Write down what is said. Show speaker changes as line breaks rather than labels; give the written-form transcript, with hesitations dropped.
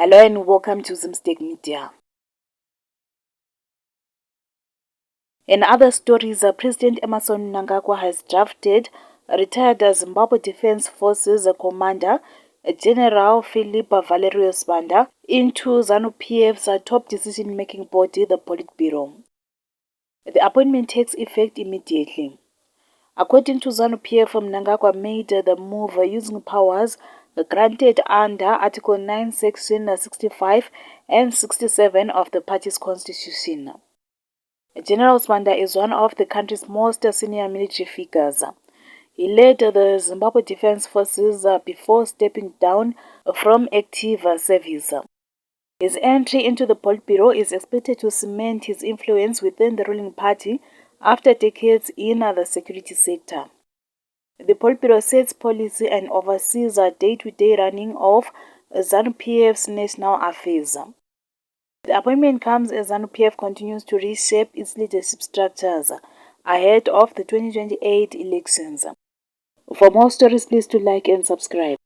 Hello and welcome to Zimstek Media. In other stories, President Emmerson Mnangagwa has drafted retired Zimbabwe Defense Forces Commander General Philip Valerius Banda into ZANU-PF's top decision-making body, the Politburo. The appointment takes effect immediately. According to ZANU-PF, Mnangagwa made the move using powers granted under Article 9, Section 65 and 67 of the party's constitution. General Banda is one of the country's most senior military figures. He led the Zimbabwe Defense Forces before stepping down from active service. His entry into the Politburo is expected to cement his influence within the ruling party after decades in the security sector. The Politburo sets policy and oversees the day-to-day running of ZANU-PF's national affairs. The appointment comes as ZANU-PF continues to reshape its leadership structures ahead of the 2028 elections. For more stories, please do like and subscribe.